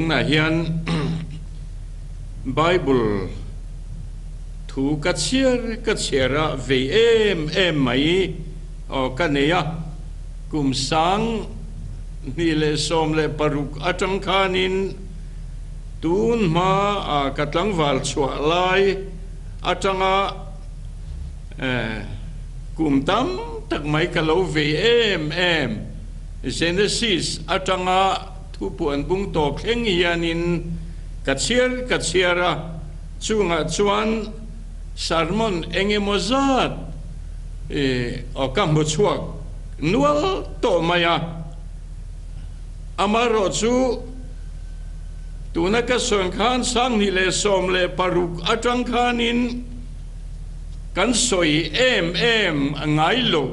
tung na hian Bible thu kachira ve em mai o kaneya kum sang ni le som le paruk atang khanin tun ma a katlang wal chua lai atanga kum tam tak mai kalo ve em Genesis atanga thu puan bung to kheng hianin kachira chunga chuan sermon engemozat o kambo chuak nual to maya amaro chu tunaka son khan sang ni le som le paruk atang khanin kan soi em ngai lo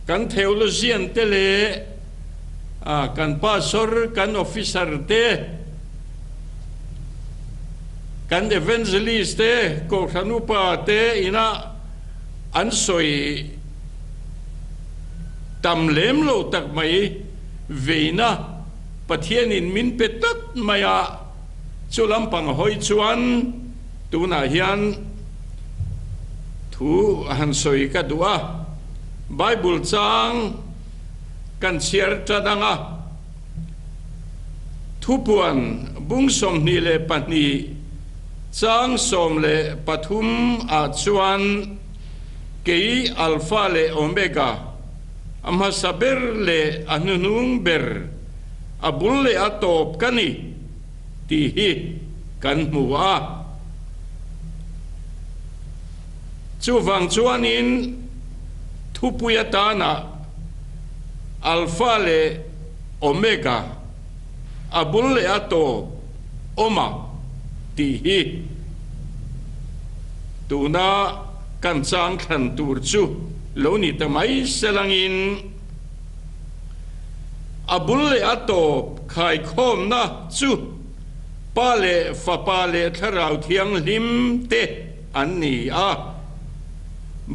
kan theologian te le kan pastor kan officer te kan evangelist te ko khanupa te ina an soi tam lem lo tak mai veina pathianin min petat maya chulam pang hoi chuan tuna hian thu han soi ka dua Bible chang kan share tadanga thupuan bungsom ni le pani chang som le pathum a chuan kei alpha le omega amma saber le anunung ber abul le atop kani ti hi kan muwa chuwang chuanin thupuyatana alpha le omega abul le atop oma ti hi tuna kan chang khan tur chu lo ni tamai selangin abul le atop khai khom na chu pa le fa pa le tharau thiang lim te an ni a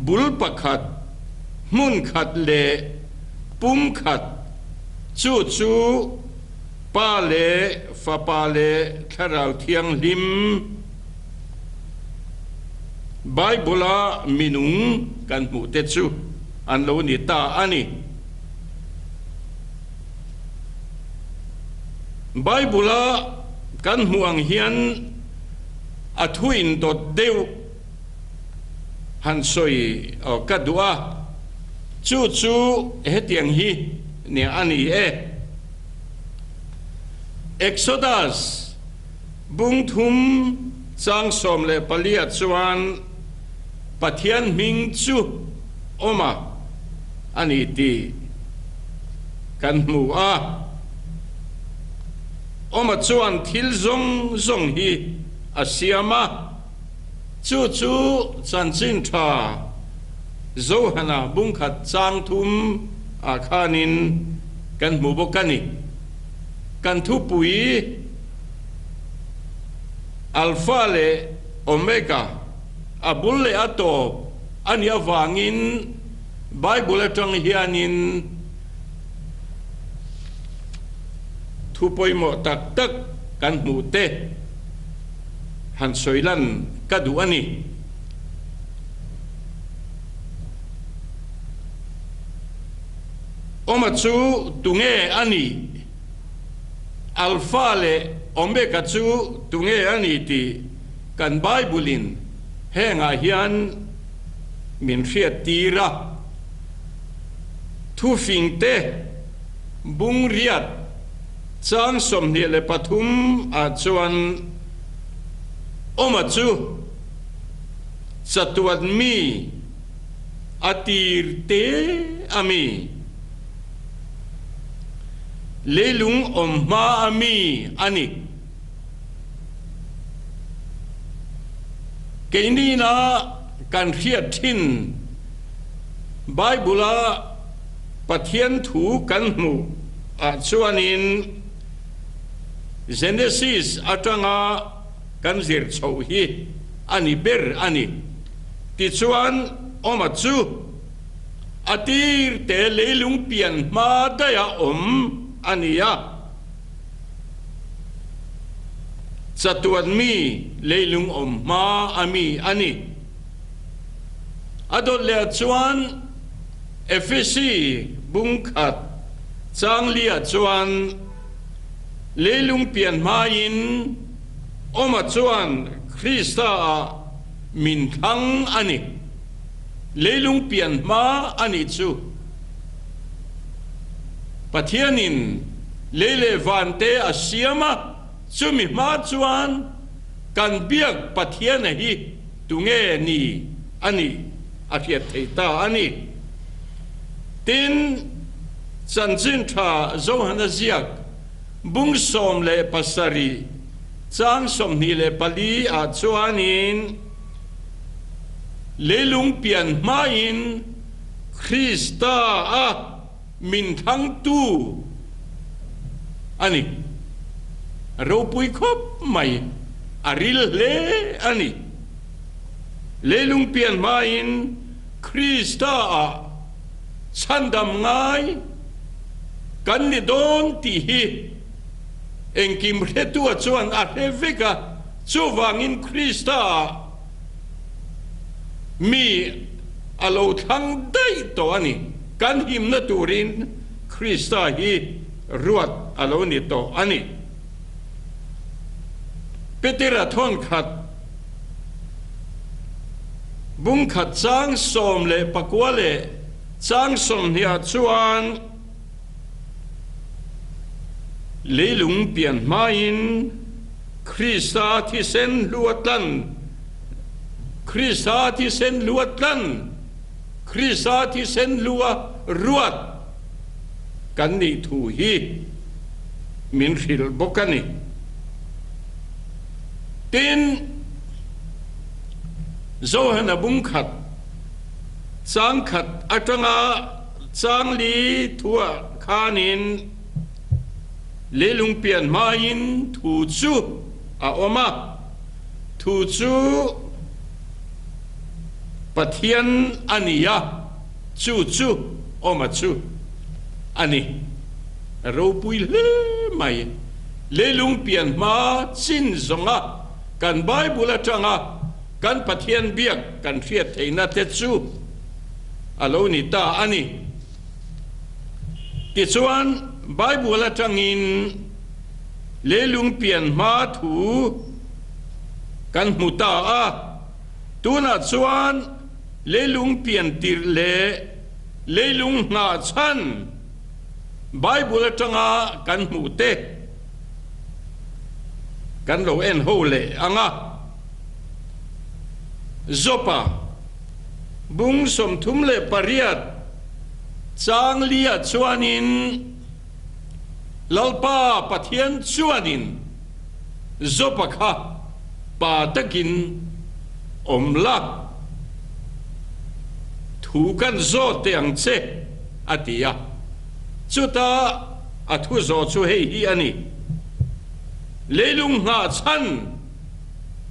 bul pakhat mun khat le pum khat chu pa le fa pa le tharau thiang lim Bible minung kan mu te chu an lo ni ta ani Bible kan muang hian athuin dot deu han soi o kadua chu hetiang hi ne ani Exodus bung thum chang som le palia chuan pathian ming chu oma ani ti kan mu a oma chuan thil zong hi asiama chu chan chin tha zo hana bung khat chang thum a khanin kan mu bokani kan thu pui alpha le omega abul le ato ania wangin Bible atang hianin thu poi mo tak kan mu te han soilan kadu ani oma chu tunge ani alpha le omega chu tunge ani ti kan Biblein henga hian min riat tira thu fingte bung riat chang som ni le pathum a chuan oma chu chatuat mi atir te ami leilung omma ami ani keini na kan riat thin Bible pathian thu kan mu a chuanin Genesis atanga kan zir chho hi ani ber ani ti chuan oma chu atir te leilung pian ma daya ania chatuan mi leilung om ma ami ani adol le chuan efesi bungkhat changlia chuan leilung pian main oma chuan Krista min thang ani leilung pian ma ani chu pathianin lele vante asiama chumi ma chuan kan biak pathian hi tunge ni ani afiat theita ani tin chanchin tha zohana ziak bung som le pasari chang som ni le pali a chuanin leilung pian main Krista a min thang tu ani ro pui khop mai aril le ani leilung pian main Krista a chandam ngai kan ni don ti hi engkim retu chuan a heveka chuwangin Krista mi alo thang dai to ani kan him na turin Krista hi ruat alo ni to ani petera thon khat bung khat chang som le pakwa le chang som hia chuan leilung pian main Krista thi sen luatlan Krista thi sen luatlan Krista thi sen lua ruat kan ni thu hi min khil bokani tin zohana bung khat chang khat atanga chang li thua khanin leilung pian main thu chu a oma thu chu pathian ania chu chu oma chu ani ro pui le mai leilung pian ma chin zonga kan bible atanga kan pathian biak kan fiat theina te chu alo ni ta ani ti chuan bible atangin leilung pian ma thu kan muta a tuna chuan leilung pian tir le leilung nga chan bible atanga kan mu te kan lo en ho le anga zopa bung som thum le pariat chang lia chuanin lalpa pathian chuanin zopa kha pa takin omla thu kan zo teang che atia chuta athu zo chu hei hi ani leilung nga chan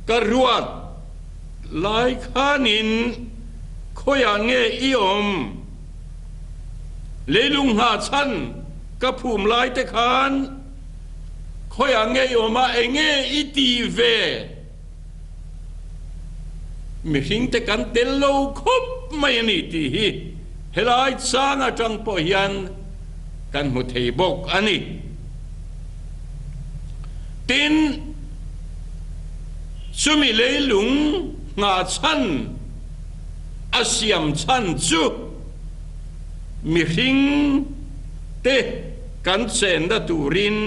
karuat lai khanin khoya nge iom leilung nga chan ka phum lai te khan khoya nge ioma enge iti ve mi hing te kan tel lo khop mai ni ti hi helai chang atang po hian kan mu thei bok ani tin sumi leilung nga chan asiam chan chu mi hing te kan chen da turin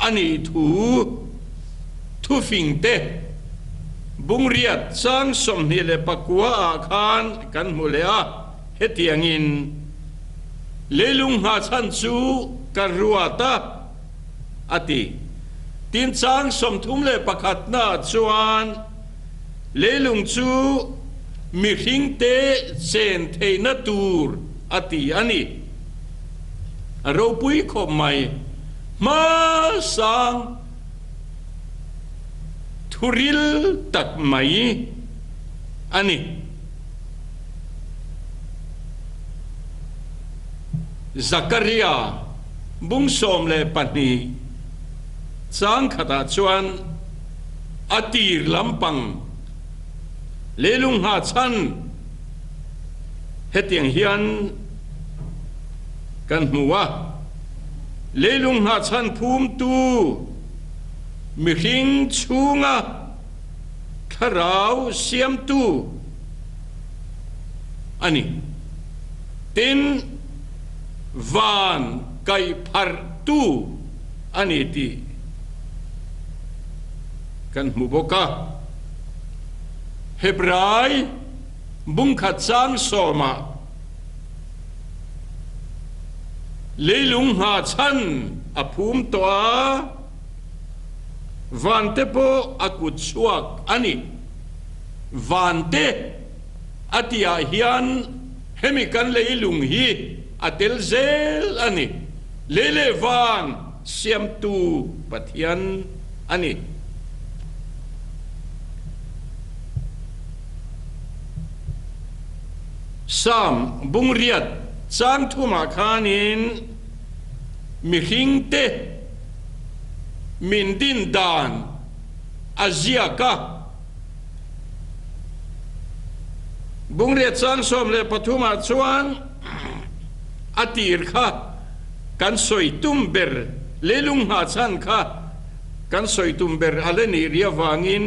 ani thu fing te bung riat chang som ni le pakwa khan kan mulea hetiangin leilung ha chan chu karuata ati tin chang som thum le pakhat na chuan leilung chu mi hing te chen theina tur ati ani ro pui khom mai ma sang thuril tak mai ani Zakaria bung som le pani chang khata chuan atir lampang lelung ha chan hetiang hian kan hmuwa lelung ha chan phum tu mi hring chunga tharau siam tu ani tin van kai phar tu ani ti kan hmu boka Hebrai bung khat sang soma leilung ha chan aphum toa vante po akut chuak ani vante atia hian hemikan leilung hi atel zel ani lele van siam tu pathian ani Sam bung riat chang thuma khanin mi hing te min din dan azia ka bung riat chang som le pathuma chuan atir kha kan soi tumber lelung ha chan kha kan soi tumber aleni ria wangin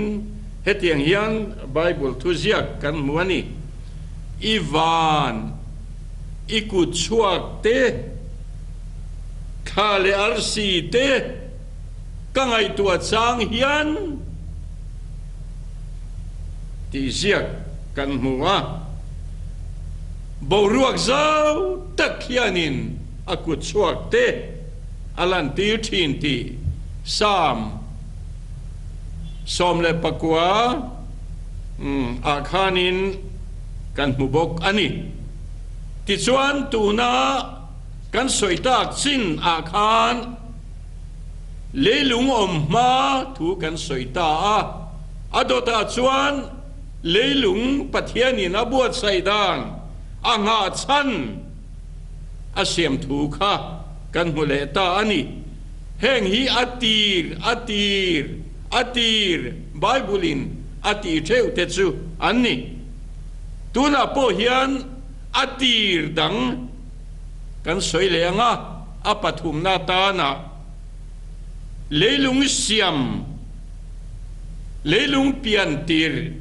hetiang hian bible thu ziak kan muani Ivan ikut chuak te khale arsi te kangai tua chang hian ti ziak kan hmuwa boruak zau tak hianin akut chuak te alan tir thin ti sam som le pakwa akhanin kan hmubok ani ti chuan tuna kan soitak chin akhan leilung om ma thu kan soita a adota chuan leilung pathianin abuat saidan anga chan asiam thu kha kan hmule ta ani heng hi atir bible ati theu te chu ani tuna po hian atir dang kan soi lenga apathum na ta na leilung siam leilung pian tir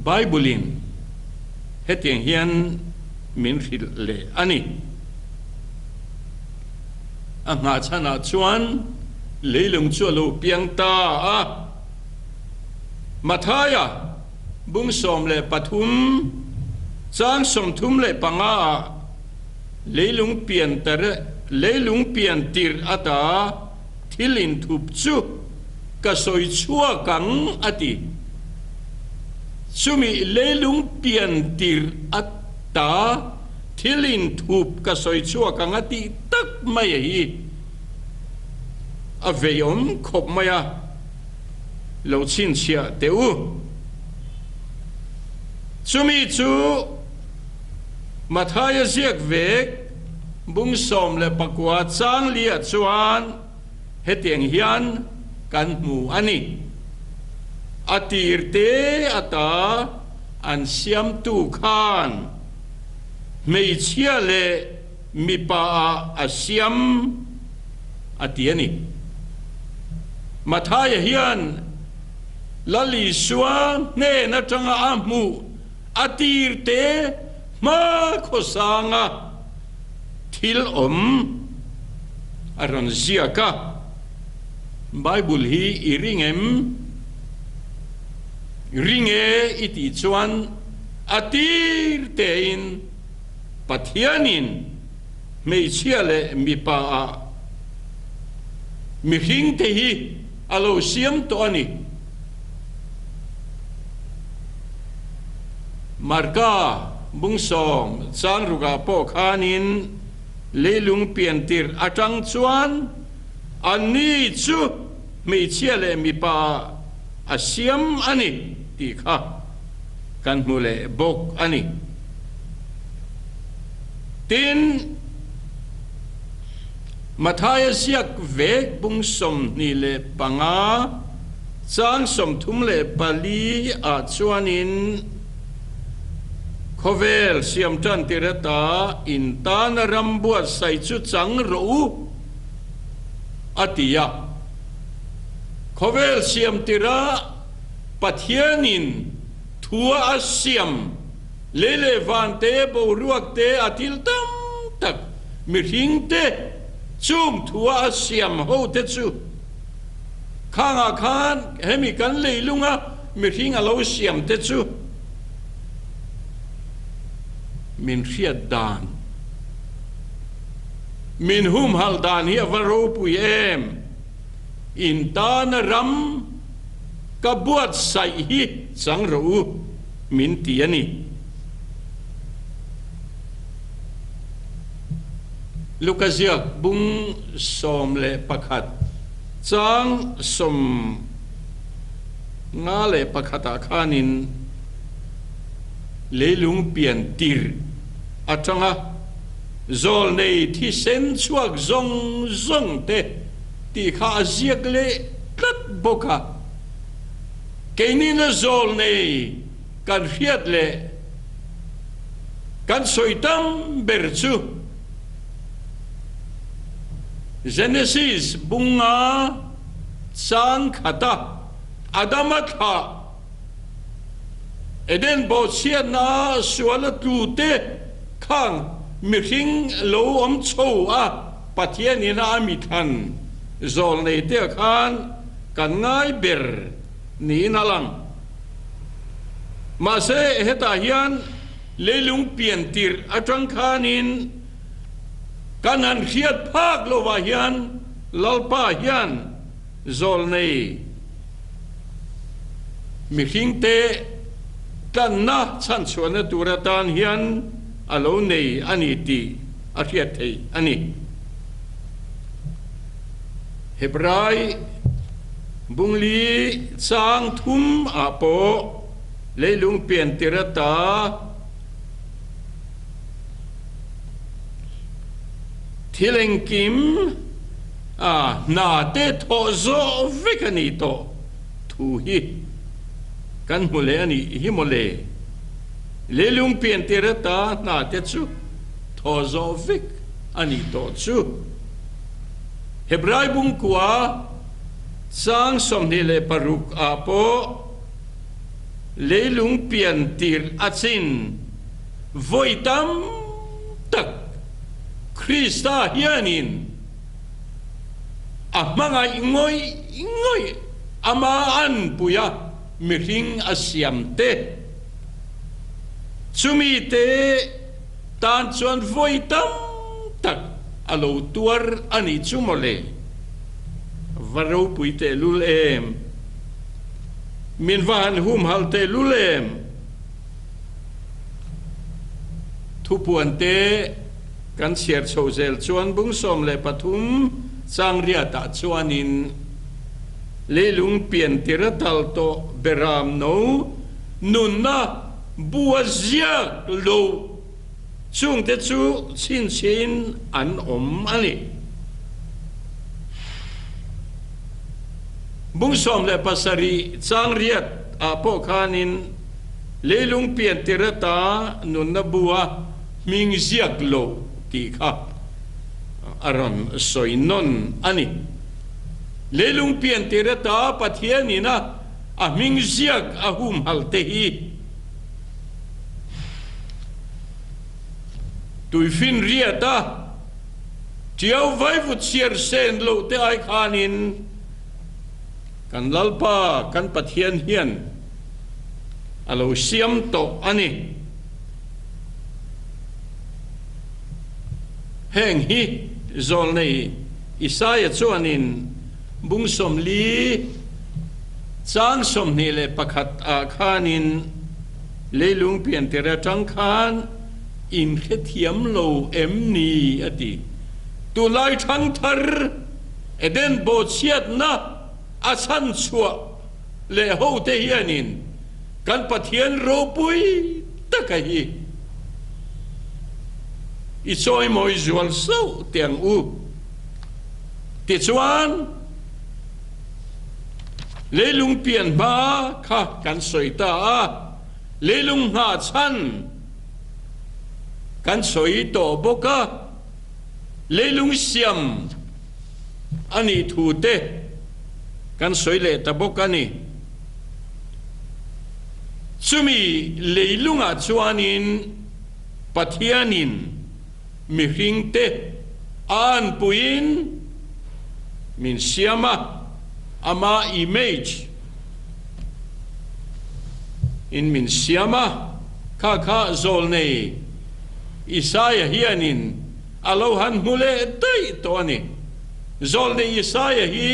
bible hetiang hian min khil le ani anga chana chuan leilung chu lo piang ta a Mathaya bung som le pathum chang som thum le panga leilung pian tir ata thilin thup chu ka soi chua kang ati sumi leilung pian tir ata thilin thup ka soi chua kang ati tak mai hi aveyom khop maya lo chin chia teu chumi chu mathaya ziak vek bung som le pakwa chang lia chuan hetiang hian kan hmu ani atir te ata an siam tu khan mei chia le mi pa a siam atiani mathaya hian lali suwa ne na changa amu atir te ma khosanga thil om aron ziaka bible hi iringem ringe iti chuan atir te in pathianin mei chiale mi pa a mi hing te hi alo siam to ani marka bung som chang ruga po khanin leilung piantir atang chuan ani chu mi chiale mi pa asiam ani ti kha kan mule bok ani tin mà thay siết vek bung som ni le panga chang som thum le pali a chuanin khovel siam tan tirata in tan rambuat sai chu chang ro atia khovel siam tira pathianin thua asiam lele vante bo ruak te atil tam tak miring te chum thua asiam ho te chu khanga khan hemi kan leilunga miring alo siam te chu min riat dan min hum hal dan hi avaro pui em in tan ram ka buat sai hi chang ro min ti ani Lukazia bung som le pakhat chang som nga le pakhata khanin leilung pian tir atanga zol nei thi sen chuak zong zong te ti kha ziak le kat boka keinin zol nei kan riat le kan soitam berchu Genesis bunga sang khata adamatha eden bo siana suala tu te khang miring lo om cho a pathian ina amithan zol nei te khan kan ngai ber ni nalang ma se heta hian leilung pian tir atang khanin kanan riat phak lo wa hian lalpa hian zol nei miring te kan na chan chuana turatan hian alo nei ani ti a riat thei ani hebrai bungli chang thum apo leilung pian tirata thileng kim na te tho zo vikani to thu hi kan mule ani hi mole leilung pian tirata na te chu tho zo vik ani to chu hebrai bung kwa sang som ni le paruk apo leilung pian tir achin voitam tak Krista hianin amanga ingoi amaan puya miring asiam te chumi te tan chuan voitam tak alo tuar ani chumole varo puite lulem min van hum halte lulem thupuan te kan siar chozel chuan bung som le pathum chang ria ta chuanin leilung pian tiratal to beram no nunna buazia lo chung te chu chin an om ani bung som le pasari chang riat apo khanin leilung pian tirata nunna bua ming ziak lo ti kha aron soinon ani leilung pian tirata pathianina a ming ziak ahum halte hi tuifin riata tiau vai vut siar sen lo te ai khanin kan lalpa kan pathian hian alo siam to ani heng hi zol nei Isaiah chuanin bung som li chang som ni le pakhat a khanin leilung pian tera tang khan in khethiam lo em ni ati tu lai thang thar eden bo chiat na a chan chua le ho te hianin kan pathian ro pui takai i choi moi zual so tiang u ti chuan leilung pian ba kha kan soi ta a leilung ha chan kan soi to boka leilung siam ani thu te kan soi le ta boka ni chumi leilunga chuanin pathianin mi hring te an puin min siama ama image in min siama kha zol nei Isaiah hianin alohan mule tai to ani zol nei Isaiah hi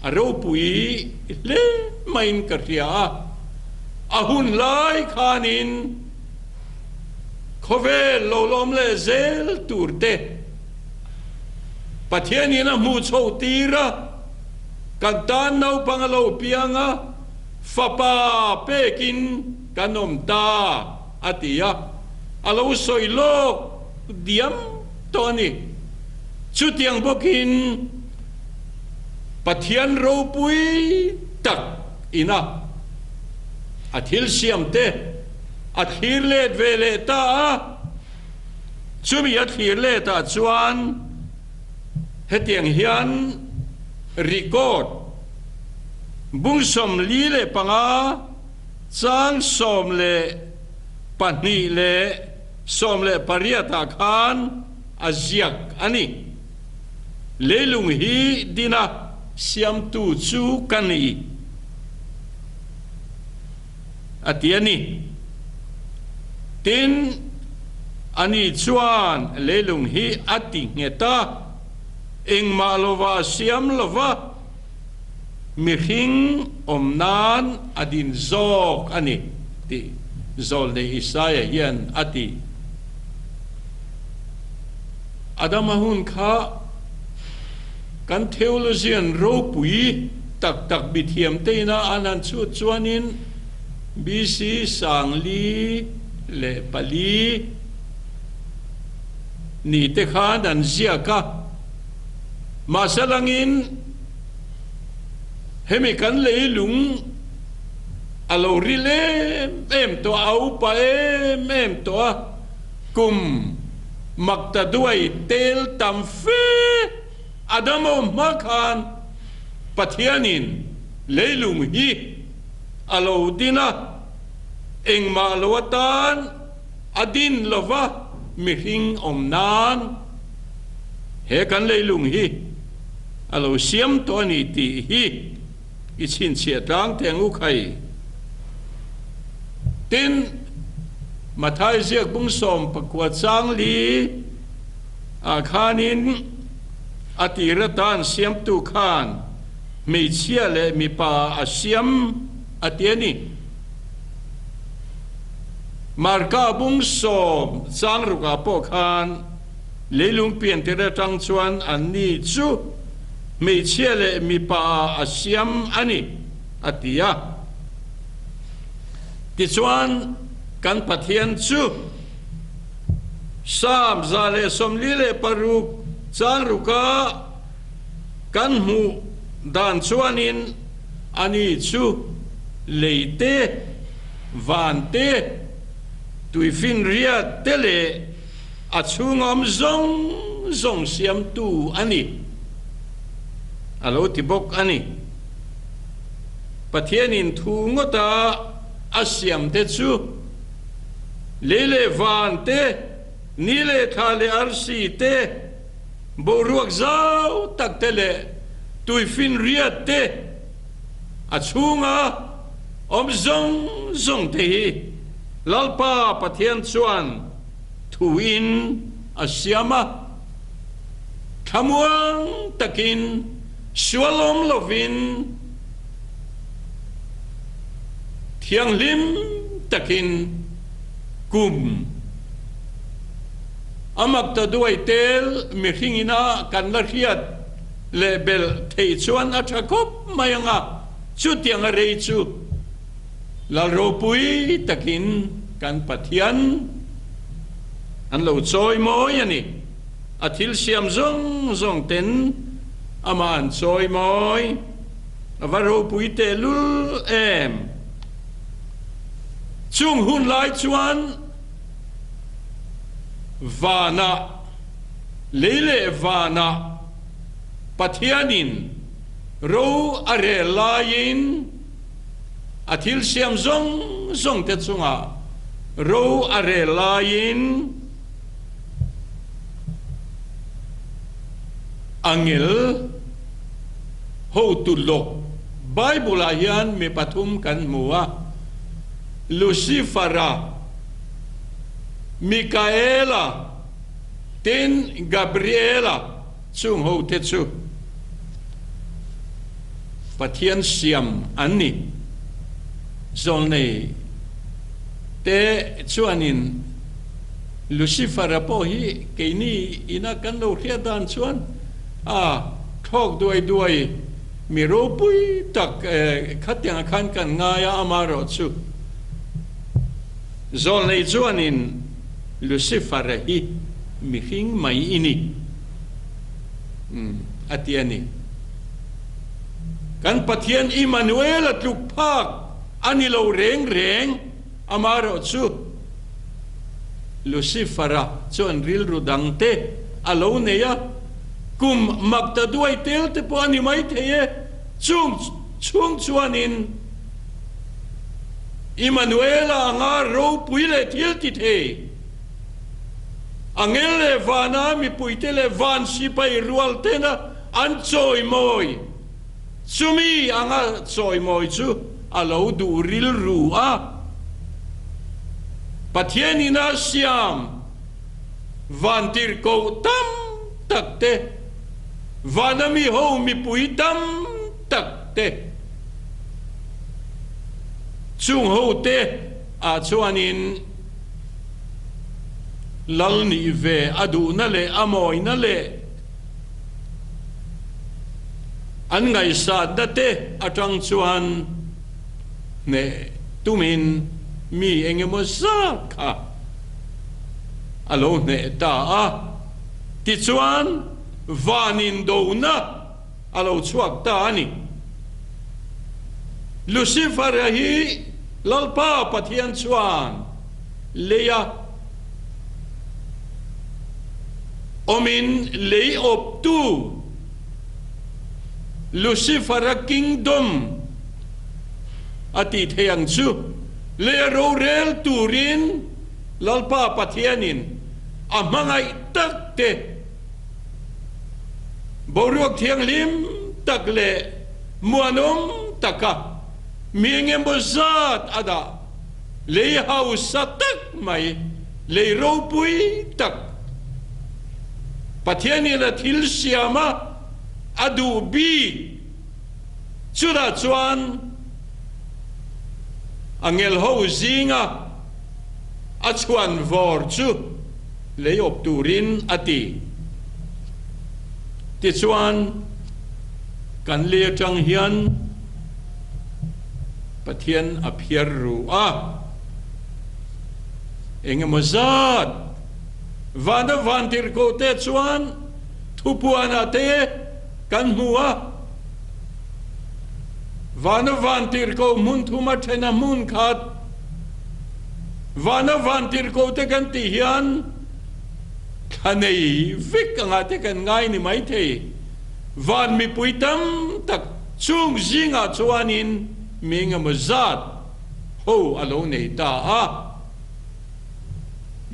aro pui le main karia ahun lai khanin khove lolom le zel turte pathianina mu chho tira kan tan nau pangalo pianga fapa pekin kanom ta atia alo soilok diam toni chutiang bokin pathian ro pui tak ina athil siam te athir le vele ta chumi athir le ta chuan hetiang hian record bung som li le panga chang som le pani le som le pariata khan aziak ani leilung hi dina siam tu chu kani atiani tin ani chuan leilung hi ati ngeta eng malova siam lova mi hing omnan adin zok ani ti zol de Isaiah hian ati adamahun kha kan theologian ro pui tak tak bithiam teina anan chu chuanin BC sangli le pali ni te khan an zia ka masalangin hemi kan leilung alo rile em to au pa em to kum makta duai tel tam fe adamo makhan pathianin leilung hi alo dina eng malawatan adin lova mihing omnan he kan leilung hi alo siam to ni ti hi ichin chia tang teng u khai tin mathai ziak bung som pakwa chang li a khanin atiratan siam tu khan mi chia le mi pa a siam atiani marka bung som chang ruka po khan leilung pian tera tang chuan an ni chu mi chia le mi pa a siam ani atia ti chuan kan pathian chu sam zale somli le paruk chang ruka kan mu dan chuanin ani chu leite vante tuifin ria tele achungom zong siam tu ani alo tibok ani pathianin thu ngota asiam te chu lele vante nile thale arsi te boruak zau tak tele tuifin ria te achunga om zong te hi lalpa pathian chuan thuin asiama thamuang takin sualom lovin thiang lim takin kum amak ta duai tel mi hingina kan la hiat lebel thei chuan athakop mayanga chu tiang a rei chu la ropui takin kan pathian an lo choi moi ani athil siam zong ten aman soi moi varo puite lul em chung hun lai chuan vana leile vana pathianin ro are lain athil siam zong zong te chunga ro are lain angel ho tu lok Bible ayan me pathum kan mua Lucifera Micaela tin Gabriela chung ho te chu pathian siam ani zol nei te chuanin Lucifera po hi keini ina kan lo khia dan chuan thok duai mi ro pui tak khatyang khan kan ngaya amaro chu zol nei chuanin Lucifera hi mi hing mai ini atiani kan pathian Emmanuel atluk phak ani lo reng amaro chu Lucifera chuan ril rudang te alo neya kum makta duai tel te po ani mai theye chung chuanin Emmanuel anga ro puile thil ti the angele vana mi puitele van sipai rual tena an choi moi sumi anga choi moi chu alo du ril ru a pathianina siam vantir ko tam takte vanami ho mi pui tam takte chung ho te a chuanin lal ni ve adu na le amoi na le an ngai sa da te atang chuan ne tumin mi engemo sa kha alo ne ta a ti chuan vanin do na alo chuak ta ani Lucifer hi lalpa pathian chuan leya omin lei op tu Lucifer kingdom ati theyang chu le ro rel turin lalpa pathianin amangai takte borok thiang lim takle muanom taka miengem bozat ada le hau satak mai le ro pui tak pathiani la thil siama adu bi chura chuan angel ho zinga a chuan vor chu leop turin ati ti chuan kan le tang hian pathian aphiar ru a engemazat vana vantir ko te chuan thupuana te kan hua vana vantir ko mun thuma thena mun khat vana vantir ko te kan ti hian khanei vik anga te kan ngai ni mai the van mi puitam tak chung zinga chuanin minga mazat ho alo nei ta a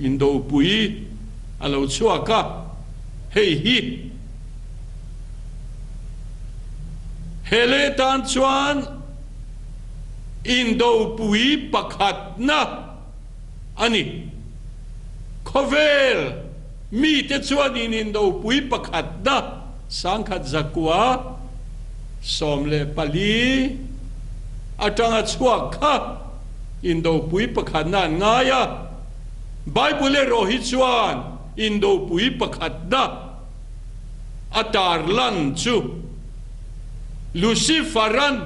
indo pui alo chuaka hei hi hele tan chuan indo pui pakhat na ani khovel mi te chuan in indo pui pakhat na sangkhat zakwa somle pali atanga chuak kha indo pui pakhat na ngaya Bible rohi chuan indo pui pakhat na atar lan chu Luciferan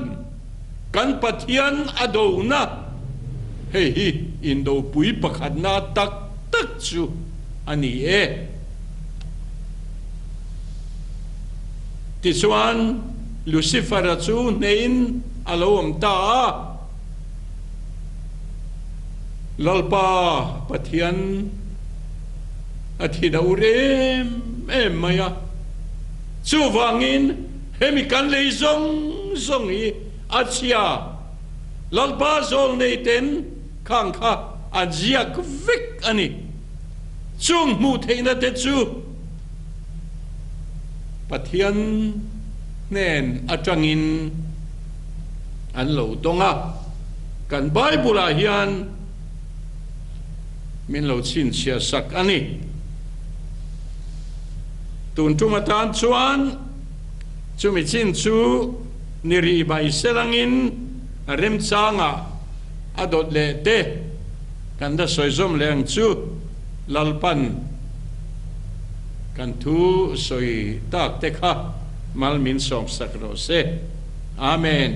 kan pathian ado na hei hi indo pui pakhat na tak tak chu ani ti chuan Lucifer chu nein alom ta lalpa pathian athida urem maya chu wangin hemi kan lei zong I achia lalpa zol nei ten khang kha ajiak vek ani chung mu theina te chu pathian nen atangin an lo tonga kan Bible hian min lo chin chia sak ani tun tumatan chuan chumi chin chu niri bai selangin rem changa adot le te kan da soizom leng chu lalpan kan thu soi tak te kha mal min som sak ro se amen